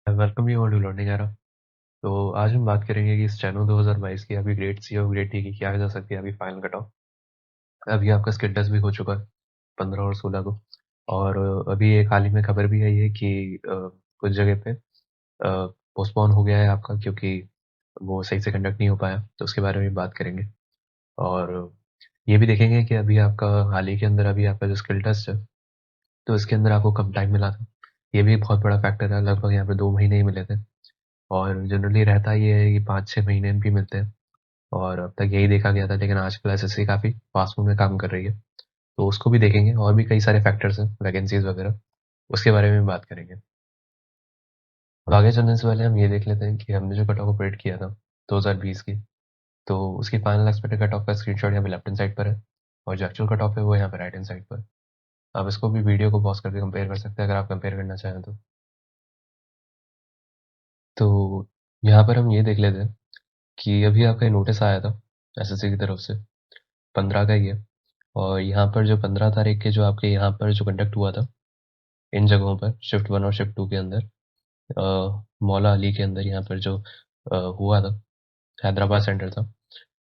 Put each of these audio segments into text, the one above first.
Welcome you all to learning era. तो आज हम बात करेंगे कि स्टेनो 2022 की अभी ग्रेड सी और ग्रेड डी की क्या जा सकती है अभी फाइनल कट ऑफ। अभी आपका स्किल टेस्ट भी हो चुका है 15 और 16 को। और अभी एक हाल ही में खबर भी आई है कि कुछ जगह पे पोस्टपोन हो गया है आपका, क्योंकि वो सही से कंडक्ट नहीं हो पाया। तो उसके बारे में बात करेंगे। और ये भी देखेंगे कि अभी आपका हाल ही के अंदर अभी आपका जो स्किल टेस्ट है, तो इसके अंदर आपको कम टाइम मिला था। ये भी एक बहुत बड़ा फैक्टर है, लगभग यहाँ पे 2 महीने ही मिले थे। और जनरली रहता ये है कि 5-6 महीने भी मिलते हैं, और अब तक यही देखा गया था। लेकिन आजकल एसएससी काफ़ी फास्ट मूव में काम कर रही है, तो उसको भी देखेंगे। और भी कई सारे फैक्टर्स हैं, वैकेंसीज वगैरह, उसके बारे में भी बात करेंगे। तो आगे चलने से पहले हम ये देख लेते हैं कि हमने जो कट ऑफ ऑपरेट किया था 2020 की, तो उसकी फाइनल एक्सपेक्टेड कट ऑफ का स्क्रीनशॉट यहाँ पे लेफ्ट हैंड साइड पर है, और जो एक्चुअल कट ऑफ है वो यहाँ पे राइट हैंड साइड पर। आप इसको भी वीडियो को पॉज करके कंपेयर कर सकते हैं अगर आप कंपेयर करना चाहें तो। यहाँ पर हम ये देख लेते हैं कि अभी आपका नोटिस आया था एसएससी की तरफ से, 15 का ही है। और यहाँ पर जो 15 तारीख के जो आपके यहाँ पर जो कंडक्ट हुआ था इन जगहों पर, शिफ्ट 1 और शिफ्ट 2 के अंदर, मौला अली के अंदर यहाँ पर जो हुआ था, हैदराबाद सेंटर था।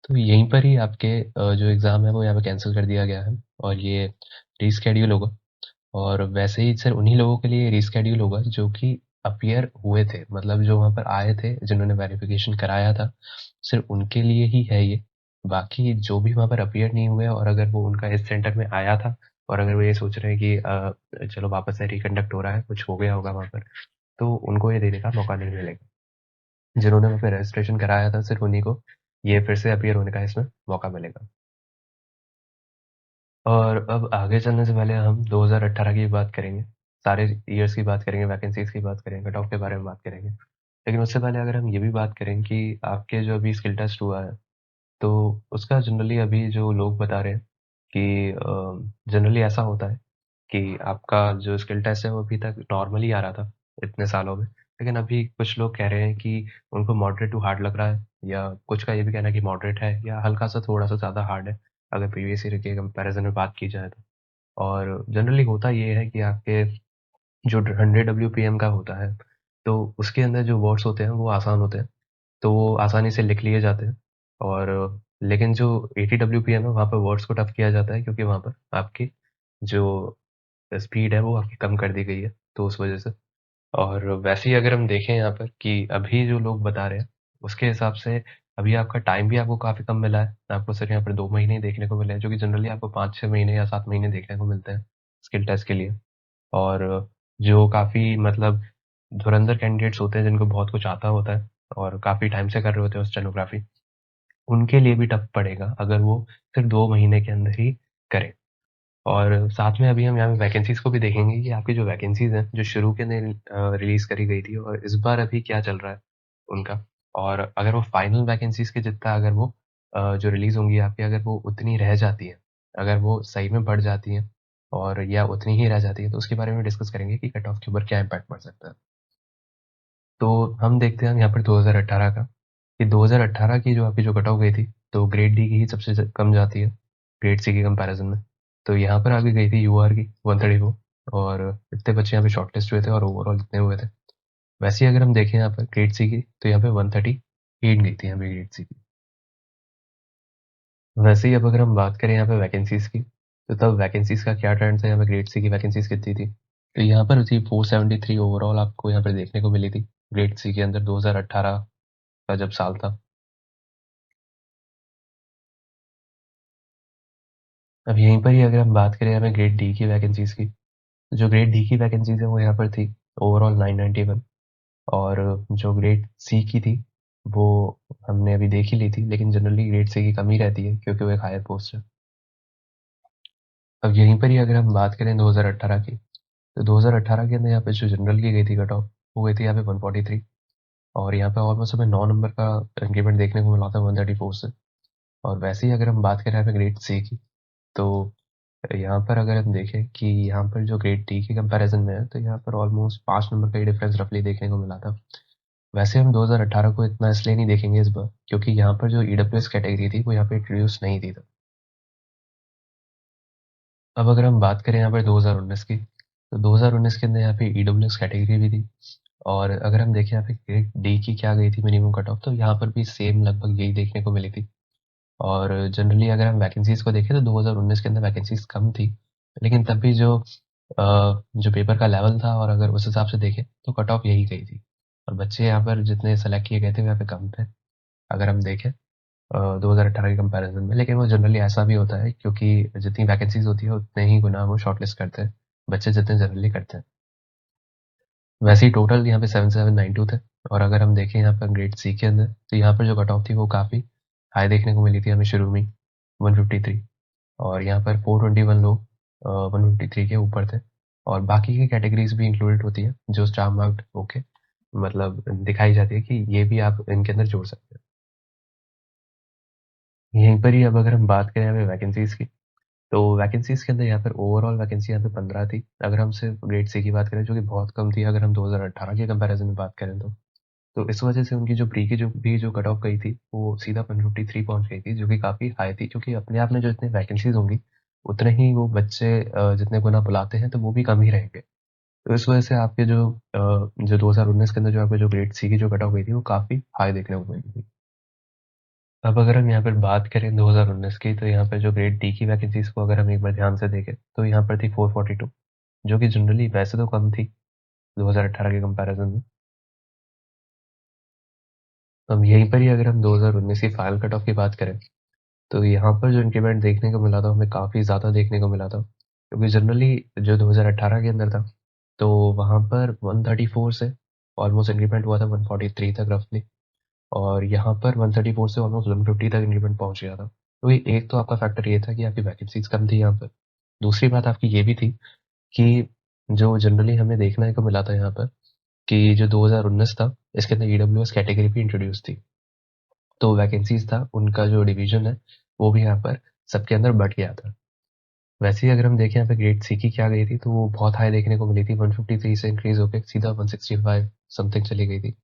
तो यहीं पर ही आपके जो एग्ज़ाम है वो यहाँ पे कैंसिल कर दिया गया है, और ये रीस्केड्यूल होगा। और वैसे ही सिर्फ उन्हीं लोगों के लिए रीस्केड्यूल होगा जो कि अपीयर हुए थे, मतलब जो वहाँ पर आए थे, जिन्होंने वेरिफिकेशन कराया था, सिर्फ उनके लिए ही है ये। बाकी जो भी वहाँ पर अपीयर नहीं हुए, और अगर वो उनका इस सेंटर में आया था, और अगर वो ये सोच रहे हैं कि चलो वापस से रिकंडक्ट हो रहा है, कुछ हो गया होगा वहाँ पर, तो उनको ये देने का मौका नहीं मिलेगा। जिन्होंने वहाँ पे रजिस्ट्रेशन कराया था, सिर्फ उन्हीं को ये फिर से अपीयर होने का इसमें मौका मिलेगा। और अब आगे चलने से पहले हम 2018 की बात करेंगे, सारे ईयर्स की बात करेंगे, वैकेंसीज की बात करेंगे, कट ऑफ के बारे में बात करेंगे। लेकिन उससे पहले अगर हम ये भी बात करें कि आपके जो अभी स्किल टेस्ट हुआ है, तो उसका जनरली अभी जो लोग बता रहे हैं कि जनरली ऐसा होता है कि आपका जो स्किल टेस्ट है वो अभी तक नॉर्मली आ रहा था इतने सालों में। लेकिन अभी कुछ लोग कह रहे हैं कि उनको मॉडरेट टू हार्ड लग रहा है, या कुछ का ये भी कहना है कि मॉडरेट है या हल्का सा थोड़ा सा ज़्यादा हार्ड है, अगर प्रीवियस ईयर के कंपैरिजन में बात की जाए तो। और जनरली होता ये है कि आपके जो 100 डब्ल्यूपीएम का होता है, तो उसके अंदर जो वर्ड्स होते हैं वो आसान होते हैं, तो वो आसानी से लिख लिए जाते हैं। और लेकिन जो 80 डब्ल्यूपीएम है वहाँ पर वर्ड्स को टफ किया जाता है, क्योंकि वहाँ पर आपकी जो स्पीड है वो आपकी कम कर दी गई है, तो उस वजह से। और वैसे ही अगर हम देखें यहाँ पर कि अभी जो लोग बता रहे हैं, उसके हिसाब से अभी आपका टाइम भी आपको काफ़ी कम मिला है। आपको सिर्फ यहाँ पर 2 महीने ही देखने को मिले हैं, जो कि जनरली आपको 5-6 महीने या 7 महीने देखने को मिलते हैं स्किल टेस्ट के लिए। और जो काफ़ी मतलब धुरंधर कैंडिडेट्स होते हैं, जिनको बहुत कुछ आता होता है और काफ़ी टाइम से कर रहे होते हैं स्टेनोग्राफी, उनके लिए भी टफ पड़ेगा अगर वो सिर्फ 2 महीने के अंदर ही करें। और साथ में अभी हम यहाँ पे वैकेंसीज़ को भी देखेंगे कि आपकी जो वैकेंसीज़ हैं, जो शुरू के अंदर रिलीज़ करी गई थी, और इस बार अभी क्या चल रहा है उनका। और अगर वो फाइनल वैकेंसीज़ के जितना अगर वो जो रिलीज़ होंगी आपकी, अगर वो उतनी रह जाती हैं, अगर वो सही में बढ़ जाती हैं, और या उतनी ही रह जाती हैं, तो उसके बारे में डिस्कस करेंगे कि कट ऑफ के ऊपर क्या इम्पैक्ट पड़ सकता है। तो हम देखते हैं यहाँ पर 2018 का, कि 2018 की जो आपकी जो कट ऑफ गई थी, तो ग्रेड डी की ही सबसे कम जाती है ग्रेड सी के कंपैरिजन में। तो यहाँ पर आगे गई थी यूआर की 134, और इतने बच्चे यहाँ पे शॉर्टलिस्ट हुए थे, और ओवरऑल इतने हुए थे। वैसे ही अगर हम देखें यहाँ पर ग्रेड सी की, तो यहाँ पे 138 गई थी यहाँ पे ग्रेड सी की। वैसे ही अब अगर हम बात करें यहाँ पे वैकेंसीज की, तो तब वैकेंसीज का क्या ट्रेंड था, यहाँ पे ग्रेड सी की वैकेंसीज कितनी थी। तो यहाँ पर थी 473 ओवरऑल आपको यहाँ पर देखने को मिली थी ग्रेड सी के अंदर, 2018 का जब साल था। अब यहीं पर ही अगर हम बात करें हमें ग्रेड डी की वैकेंसीज की, तो जो ग्रेड डी की वैकेंसीज है वो यहाँ पर थी ओवरऑल 991। और जो ग्रेड सी की थी वो हमने अभी देख ही ली थी, लेकिन जनरली ग्रेड सी की कमी रहती है, क्योंकि वो एक हायर पोस्ट है। अब यहीं पर ही अगर हम बात करें 2018 की, तो 2018 के अंदर यहाँ पे जो जनरल की गई थी कट ऑफ, वो गई थी यहाँ पे 143। और यहाँ पे ऑलमोस्ट हमें 9 नंबर का इंक्रीमेंट देखने को मिला था 134 से। और वैसे ही अगर हम बात करें यहाँ पे ग्रेड सी की, तो यहाँ पर अगर हम देखें कि यहाँ पर जो ग्रेड डी के कंपैरिजन में है, तो यहाँ पर ऑलमोस्ट 5 नंबर का ही डिफरेंस रफली देखने को मिला था। वैसे हम 2018 को इतना इसलिए नहीं देखेंगे इस बार, क्योंकि यहाँ पर जो ईडब्ल्यूएस कैटेगरी थी वो यहाँ पे इंट्रोड्यूस नहीं थी तब। अब अगर हम बात करें यहाँ पर 2019 की, तो 2019 के अंदर यहाँ पे ईडब्ल्यूएस कैटेगरी भी थी, और अगर हम देखें यहाँ पे ग्रेड डी की क्या गई थी मिनिमम कट ऑफ, तो यहाँ पर भी सेम लगभग यही देखने को मिली थी। और जनरली अगर हम वैकेंसीज़ को देखें तो 2019 के अंदर वैकेंसीज़ कम थी, लेकिन तब भी जो पेपर का लेवल था और अगर उस हिसाब से देखें तो कट ऑफ यही गई थी। और बच्चे यहाँ पर जितने सेलेक्ट किए गए थे वो यहाँ पे कम थे, अगर हम देखें 2018 के कंपैरिजन में। लेकिन वो जनरली ऐसा भी होता है क्योंकि जितनी वैकेंसीज़ होती है उतने ही गुना वो शॉर्टलिस्ट करते हैं, बच्चे जितने जनरली करते हैं। वैसे ही टोटल यहाँ पे 7792 थे। और अगर हम देखें यहाँ पर ग्रेड सी के अंदर तो यहाँ पर जो कट ऑफ थी वो काफ़ी हाई देखने को मिली थी हमें शुरू में, 153। और यहाँ पर 421 लोग 153 के ऊपर थे। और बाकी की कैटेगरीज भी इंक्लूडेड होती है जो स्टार मार्क्ड होके मतलब दिखाई जाती है कि ये भी आप इनके अंदर जोड़ सकते हैं। यहीं पर ही अब अगर हम बात करें हमें वैकेंसीज की, तो वैकेंसीज के अंदर यहाँ पर ओवरऑल वैकेंसी यहाँ पे 15 थी, अगर हम सिर्फ ग्रेड सी की बात करें जो कि बहुत कम थी अगर हम 2018 के कंपैरिजन में बात करें तो इस वजह से उनकी जो प्री की जो कट ऑफ गई थी वो सीधा 153 पहुंच गई थी, जो कि काफ़ी हाई थी क्योंकि अपने आप में जो इतने वैकेंसीज होंगी उतने ही वो बच्चे जितने गुना बुलाते हैं तो वो भी कम ही रहेंगे। तो इस वजह से आपके जो 2019 के अंदर जो आपके जो ग्रेड सी की जो कट ऑफ गई थी वो काफ़ी हाई देखने को मिली थी। अब अगर हम यहाँ पर बात करें 2019 की, तो यहाँ पर जो ग्रेड डी की वैकेंसीज को अगर हम एक बार ध्यान से देखें तो यहाँ पर थी 442, जो कि जनरली वैसे तो कम थी 2018 के कंपैरिजन में। अब यहीं पर ही अगर हम 2019 की फाइनल कट ऑफ की बात करें तो यहाँ पर जो इंक्रीमेंट देखने को मिला था हमें काफ़ी ज़्यादा देखने को मिला था, क्योंकि जनरली जो 2018 के अंदर था तो वहाँ पर 134 से ऑलमोस्ट इंक्रीमेंट हुआ था 143 तक रफली। और यहाँ पर 134 से ऑलमोस्ट 150 तक इंक्रीमेंट पहुँच गया था। तो ये एक तो आपका फैक्टर ये था कि आपकी वैकेंसीज कम थी यहाँ पर। दूसरी बात आपकी ये भी थी कि जो जनरली हमें देखने को मिला था यहाँ पर कि जो 2019 था इसके अंदर ईडब्ल्यूएस कैटेगरी भी इंट्रोड्यूस थी, तो वैकेंसीज था उनका जो डिवीजन है वो भी यहाँ पर सबके अंदर बट गया था। वैसे ही अगर हम देखें यहाँ पे ग्रेड सी की क्या गई थी तो वो बहुत हाई देखने को मिली थी, 153 से इंक्रीज होकर सीधा 165 समथिंग चली गई थी।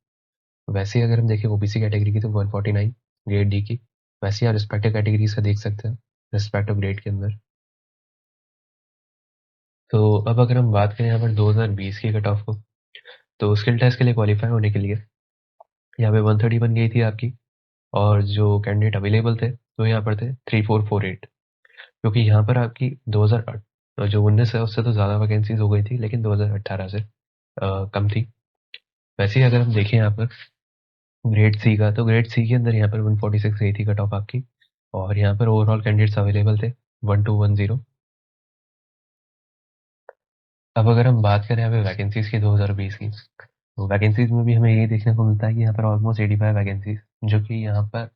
वैसे ही अगर हम देखें ओबीसी कैटेगरी की तो 149 ग्रेड डी की। वैसे ही आप रिस्पेक्टिव कैटेगरीज का देख सकते हैं रिस्पेक्टिव ग्रेड के अंदर। तो अब अगर हम बात करें यहाँ पर 2020 की कट ऑफ को, तो स्किल टेस्ट के लिए क्वालिफाई होने के लिए यहाँ पे 131 गई थी आपकी। और जो कैंडिडेट अवेलेबल थे तो यहाँ पर थे 3448, क्योंकि यहाँ पर आपकी 2008 जो 19 है उससे तो ज़्यादा वैकेंसीज हो गई थी लेकिन 2018 से कम थी। वैसे ही अगर हम देखें यहाँ पर ग्रेड सी का, तो ग्रेड सी के अंदर यहाँ पर 146 गई थी कट ऑफ आपकी। और यहाँ पर ओवरऑल कैंडिडेट्स अवेलेबल थे 1210। अब अगर हम बात करें यहाँ पे वैकेंसीज की 2020 की, तो वैकेंसीज में भी हमें यही देखने को मिलता है कि यहाँ पर ऑलमोस्ट 85 वैकेंसीज, जो कि यहाँ पर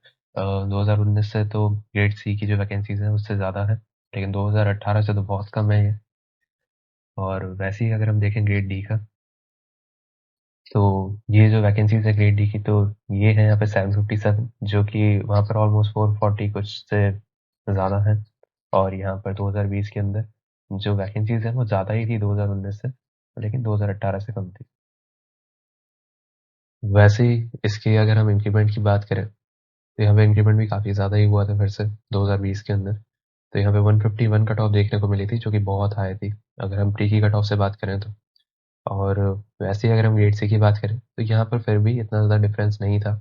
2019 से तो ग्रेड सी की जो वैकेंसीज है उससे ज़्यादा है, लेकिन 2018 से तो बहुत कम है ये। और वैसे ही अगर हम देखें ग्रेड डी का, तो ये जो वैकेंसीज है ग्रेड डी की, तो ये है यहाँ पे 757, जो कि वहाँ पर ऑलमोस्ट 440 कुछ से ज़्यादा है। और यहाँ पर 2020 के अंदर जो वैकेंसीज है वो ज़्यादा ही थी 2019 से, लेकिन 2018 से कम थी। वैसे ही इसकी अगर हम इंक्रीमेंट की बात करें तो यहाँ पे इंक्रीमेंट भी काफ़ी ज़्यादा ही हुआ था फिर से 2020 के अंदर। तो यहाँ पे 151 कट ऑफ देखने को मिली थी, जो कि बहुत हाई थी अगर हम प्री की कट ऑफ से बात करें तो। और वैसे ही अगर हम ग्रेड सी की बात करें तो यहाँ पर फिर भी इतना ज़्यादा डिफरेंस नहीं था,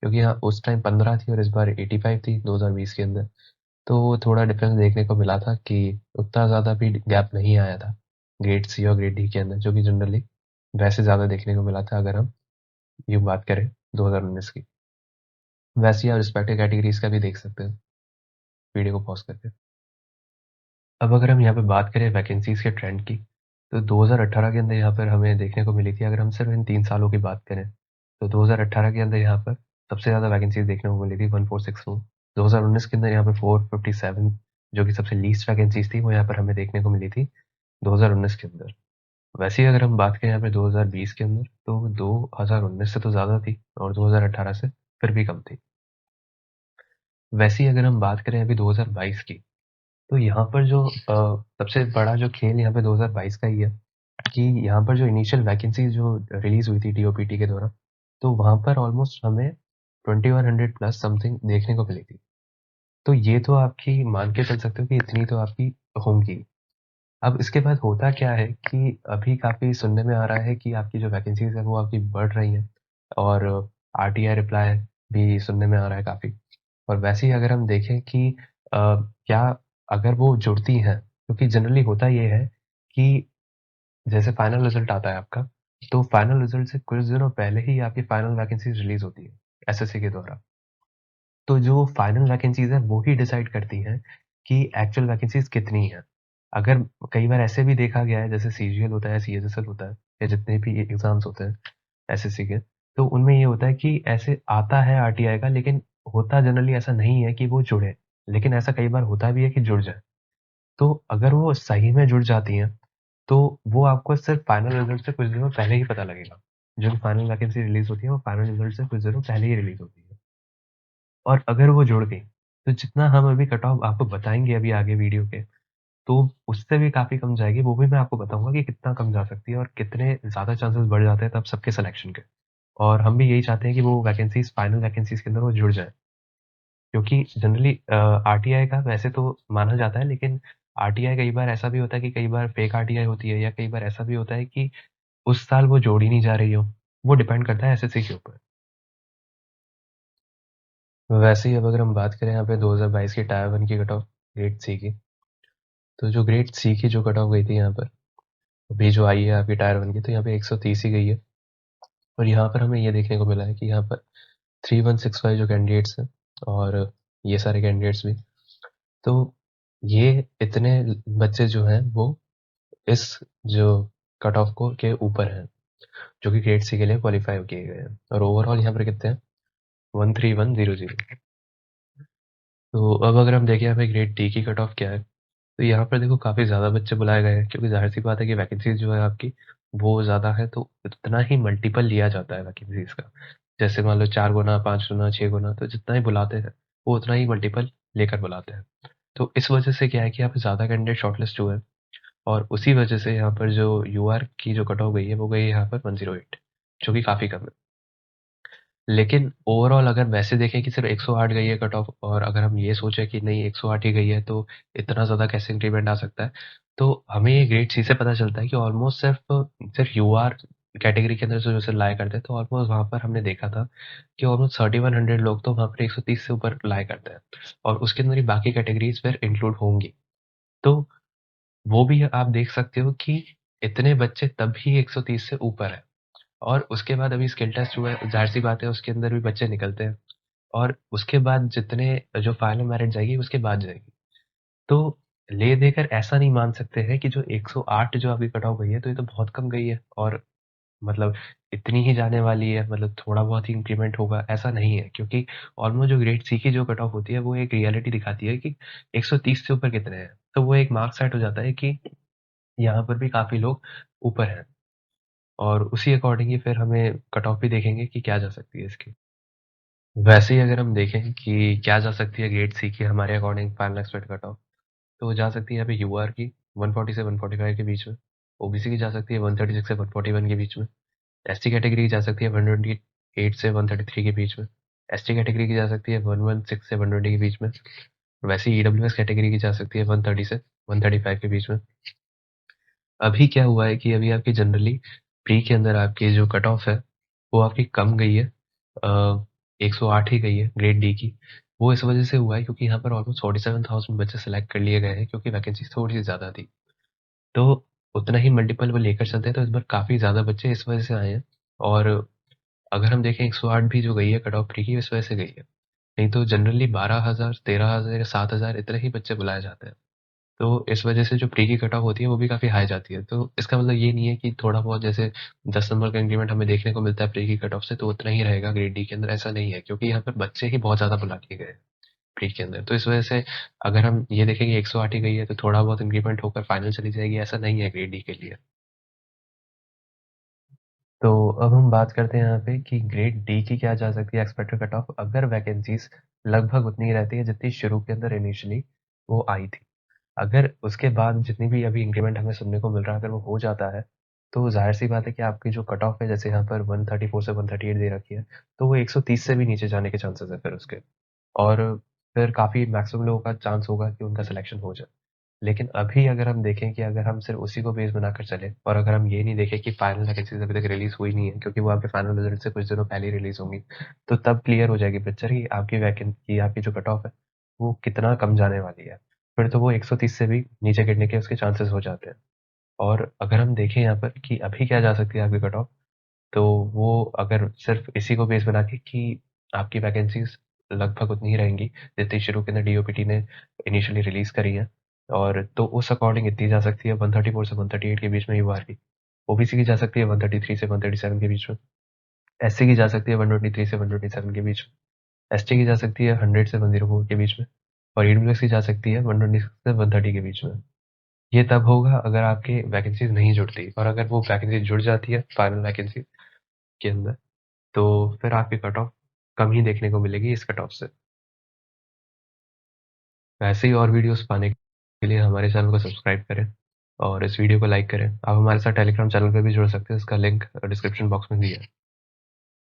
क्योंकि यहाँ उस टाइम 15 थी और इस बार 85 थी 2020 के अंदर। तो थोड़ा डिफरेंस देखने को मिला था कि उतना ज़्यादा भी गैप नहीं आया था ग्रेड सी और ग्रेड डी के अंदर, जो कि जनरली वैसे ज़्यादा देखने को मिला था अगर हम ये बात करें 2019 की। वैसे ही आप रिस्पेक्टिव कैटेगरीज का भी देख सकते हैं वीडियो को पॉज करके। अब अगर हम यहाँ पे बात करें वैकेंसीज के ट्रेंड की, तो 2018 के अंदर यहाँ पर हमें देखने को मिली थी, अगर हम सिर्फ इन 3 सालों की बात करें तो 2018 के अंदर यहाँ पर सबसे ज़्यादा वैकेंसीज देखने को मिली थी 1464। 2019 के अंदर यहाँ पर 457, जो कि सबसे लीस्ट वैकेंसीज थी वो यहाँ पर हमें देखने को मिली थी 2019 के अंदर। वैसे ही अगर हम बात करें यहाँ पे 2020 के अंदर, तो 2019 से तो ज़्यादा थी और 2018 से फिर भी कम थी। वैसे ही अगर हम बात करें अभी 2022 की, तो यहाँ पर जो सबसे बड़ा जो खेल यहाँ पे 2022 का ही है कि यहाँ पर जो इनिशियल वैकेंसी जो रिलीज हुई थी टीओपीटी के दौरान, तो वहाँ पर ऑलमोस्ट हमें 2100 प्लस समथिंग देखने को मिली थी। तो ये तो आपकी मान के चल सकते हो कि इतनी तो आपकी होंगी। अब इसके बाद होता क्या है कि अभी काफ़ी सुनने में आ रहा है कि आपकी जो वैकेंसीज़ है वो आपकी बढ़ रही हैं और आरटीआई रिप्लाई भी सुनने में आ रहा है काफ़ी। और वैसे ही अगर हम देखें कि क्या अगर वो जुड़ती हैं, क्योंकि जनरली होता ये है कि जैसे फाइनल रिजल्ट आता है आपका, तो फाइनल रिजल्ट से कुछ दिनों पहले ही आपकी फाइनल वैकेंसीज़ रिलीज़ होती है, एसएससी के द्वारा। तो जो फाइनल वैकेंसीज़ हैं, वो ही डिसाइड करती हैं कि एक्चुअल वैकेंसीज़ कितनी हैं। अगर कई बार ऐसे भी देखा गया है, जैसे सीजीएल होता है, सीएचएसएल होता है, या जितने भी एग्ज़ाम्स होते हैं एसएससी के, तो उनमें ये होता है कि ऐसे आता है आरटीआई का, लेकिन होता जनरली ऐसा नहीं है कि वो जुड़े। लेकिन ऐसा कई बार होता भी है कि जुड़ जाए। तो अगर वो सही में जुड़ जाती हैं, तो वो आपको सिर्फ़ फाइनल रिज़ल्ट से कुछ दिनों पहले ही पता लगेगा। जो भी फाइनल वैकेंसी रिलीज़ होती है, वो फाइनल रिज़ल्ट से कुछ दिनों पहले ही रिलीज़ होती है। और अगर वो जुड़ गई, तो जितना हम अभी कट ऑफ आपको बताएँगे अभी आगे वीडियो के, तो उससे भी काफ़ी कम जाएगी। वो भी मैं आपको बताऊँगा कि कितना कम जा सकती है और कितने ज़्यादा चांसेस बढ़ जाते हैं तब सबके सिलेक्शन के। और हम भी यही चाहते हैं कि वो वैकेंसीज़ फाइनल वैकेंसीज़ के अंदर वो जुड़ जाएँ। क्योंकि जनरली आरटीआई का वैसे तो माना जाता है, लेकिन आरटीआई कई बार ऐसा भी होता है कि कई बार फेक आरटीआई होती है, या कई बार ऐसा भी होता है कि उस साल वो जोड़ी नहीं जा रही हो। वो डिपेंड करता है एसएससी के ऊपर। वैसे ही अब अगर हम बात करें यहाँ पे 2022 की टायर 1 की कट ऑफ ग्रेड सी की, तो जो ग्रेड सी की जो कट ऑफ गई थी यहाँ पर, अभी जो आई है आपकी टायर 1 की, तो यहाँ पे 130 ही गई है। और यहाँ पर हमें ये देखने को मिला है कि यहाँ पर 3165 जो कैंडिडेट्स हैं, और ये सारे कैंडिडेट्स भी, तो ये इतने बच्चे जो हैं वो इस जो कट ऑफ को के ऊपर हैं, जो कि ग्रेड सी के लिए क्वालिफाई किए गए हैं। और ओवरऑल यहाँ पर कितने हैं? 13100। तो अब अगर हम देखें यहाँ पे ग्रेड डी की कट ऑफ क्या है, तो यहाँ पर देखो काफ़ी ज़्यादा बच्चे बुलाए गए हैं, क्योंकि ज़ाहिर सी बात है कि वैकेंसीज जो है आपकी वो ज़्यादा है, तो उतना ही मल्टीपल लिया जाता है वैकेंसीज का। जैसे मान लो 4 गुना, 5 गुना, 6 गुना, तो जितना ही बुलाते हैं वो उतना ही मल्टीपल लेकर बुलाते हैं। तो इस वजह से क्या है कि यहाँ पे ज़्यादा कैंडिडेट शॉर्टलिस्ट हुए हैं, और उसी वजह से यहाँ पर जो यूआर की जो कट ऑफ गई है वो गई है यहाँ पर 108, जो कि काफ़ी कम है। लेकिन ओवरऑल अगर वैसे देखें कि सिर्फ 108 गई है कट ऑफ, और अगर हम ये सोचें कि नहीं 108 ही गई है तो इतना ज़्यादा कैसे इंक्रीमेंट आ सकता है, तो हमें ये ग्रेड सी से पता चलता है कि ऑलमोस्ट सिर्फ यूआर कैटेगरी के अंदर जो जैसे लाया करते हैं, तो ऑलमोस्ट वहाँ पर हमने देखा था कि ऑलमोस्ट 3100 लोग तो वहाँ पर 130 से ऊपर लाया करते हैं, और उसके अंदर ही बाकी कैटेगरीज फिर इंक्लूड होंगी। तो वो भी आप देख सकते हो कि इतने बच्चे तब भी 130 से ऊपर है। और उसके बाद अभी स्किल टेस्ट हुआ है, ज़ाहिर-सी बात है उसके अंदर भी बच्चे निकलते हैं, और उसके बाद जितने जो फाइनल मेरिट जाएगी उसके बाद जाएगी। तो ले-देकर ऐसा नहीं मान सकते हैं कि जो 108 जो अभी कट ऑफ गई है, तो ये तो बहुत कम गई है, और मतलब इतनी ही जाने वाली है, मतलब थोड़ा बहुत ही इंक्रीमेंट होगा, ऐसा नहीं है। क्योंकि ऑलमोस्ट जो ग्रेड सी की जो कट ऑफ होती है, वो एक रियलिटी दिखाती है कि 130 से ऊपर कितने हैं। तो वो एक मार्क सेट हो जाता है कि यहाँ पर भी काफ़ी लोग ऊपर हैं, और उसी अकॉर्डिंग ही फिर हमें कट ऑफ भी देखेंगे कि क्या जा सकती है इसकी। वैसे ही अगर हम देखें कि क्या जा सकती है ग्रेड सी की हमारे according final expect cut off, तो जा सकती है यहाँ पे यूआर की 140 से 145 के बीच में, ओबीसी की जा सकती है 136 से 141 के बीच में, एसटी कैटेगरी की जा सकती है 128 से 133 के बीच में, एसटी कैटेगरी की जा सकती है 116 से 120 के बीच में, वैसे ही ईडब्ल्यूएस कैटेगरी की जा सकती है 130 से 135 के बीच में। अभी क्या हुआ है कि अभी आपकी जनरली प्री के अंदर आपकी जो कट ऑफ है, वो आपकी कम गई है, 108 ही गई है ग्रेड डी की। वो इस वजह से हुआ है क्योंकि यहाँ पर ऑलमोस्ट 47,000 बच्चे सेलेक्ट कर लिए गए हैं, क्योंकि वैकेंसी थोड़ी सी ज़्यादा थी। तो उतना ही मल्टीपल वो लेकर चलते हैं, तो इस बार काफ़ी ज़्यादा बच्चे इस वजह से आए हैं। और अगर हम देखें 108 भी जो गई है कट ऑफ प्री की, इस वजह से गई है। नहीं तो जनरली 12,000, 13,000 या 7,000 इतने ही बच्चे बुलाए जाते हैं। तो इस वजह से जो प्री की कट ऑफ होती है वो भी काफ़ी हाई जाती है। तो इसका मतलब ये नहीं है कि थोड़ा बहुत जैसे 10 नंबर का इंक्रीमेंट हमें देखने को मिलता है प्री की कट ऑफ से, तो उतना ही रहेगा ग्रेड डी के अंदर, ऐसा नहीं है, क्योंकि यहाँ पर बच्चे ही बहुत ज़्यादा बुला दिए गए हैं प्री के अंदर। तो इस वजह से अगर हम ये देखेंगे 108 ही गई है तो थोड़ा बहुत इंक्रीमेंट होकर फाइनल चली जाएगी, ऐसा नहीं है ग्रेड डी के लिए। तो अब हम बात करते हैं यहाँ पे कि ग्रेड डी की क्या जा सकती है एक्सपेक्टेड कट ऑफ, अगर वैकेंसीज लगभग उतनी रहती है जितनी शुरू के अंदर इनिशियली वो आई थी। अगर उसके बाद जितनी भी अभी इंक्रीमेंट हमें सुनने को मिल रहा है, अगर वो हो जाता है, तो ज़ाहिर-सी बात है कि आपकी जो कट ऑफ है, जैसे यहाँ पर 134 से 138 दे रखी है, तो वो 130 से भी नीचे जाने के चांसेस है फिर उसके। और फिर काफ़ी मैक्सिमम लोगों का चांस होगा कि उनका सिलेक्शन हो जाए। लेकिन अभी अगर हम देखें कि अगर हम सिर्फ़ उसी को बेस बनाकर चलें और अगर हम ये नहीं देखें कि फाइनल वैकेंसीज़ अभी तक रिलीज़ हुई नहीं है क्योंकि वो आपके फाइनल रिज़ल्ट से कुछ दिनों पहले ही रिलीज़ होंगी, तो तब क्लियर हो जाएगी पिक्चर कि आपकी जो कट ऑफ है, वो कितना कम जाने वाली है। फिर तो वो 130 से भी नीचे गिरने के उसके चांसेस हो जाते हैं। और अगर हम देखें यहाँ पर कि अभी क्या जा सकती है आपकी कट ऑफ, तो वो अगर सिर्फ़ इसी को बेस बना के कि आपकी वैकेंसीज़ लगभग उतनी ही रहेंगी, जितनी शुरू के अंदर डीओपीटी ने इनिशियली रिलीज़ करी हैं और तो उस अकॉर्डिंग इतनी जा सकती है 134 से 138 के बीच में यूआर की। ओबीसी की जा सकती है 133 से 137 के बीच में, एससी की जा सकती है 123 से 127 के बीच में, एसटी की जा सकती है 100 से 104 के बीच में और ईडब्ल्यूएस की जा सकती है 126 से 130 के बीच में। ये तब होगा अगर आपकी वैकेंसीज़ नहीं जुड़ती और अगर वो वैकेंसी जुड़ जाती है फाइनल वैकेंसी के अंदर, तो फिर आपकी कट ऑफ कम ही देखने को मिलेगी इस कट ऑफ से। ऐसे ही और वीडियोस पाने के लिए हमारे चैनल को सब्सक्राइब करें और इस वीडियो को लाइक करें। आप हमारे साथ टेलीग्राम चैनल पे भी जुड़ सकते हैं, इसका लिंक डिस्क्रिप्शन बॉक्स में दिया है।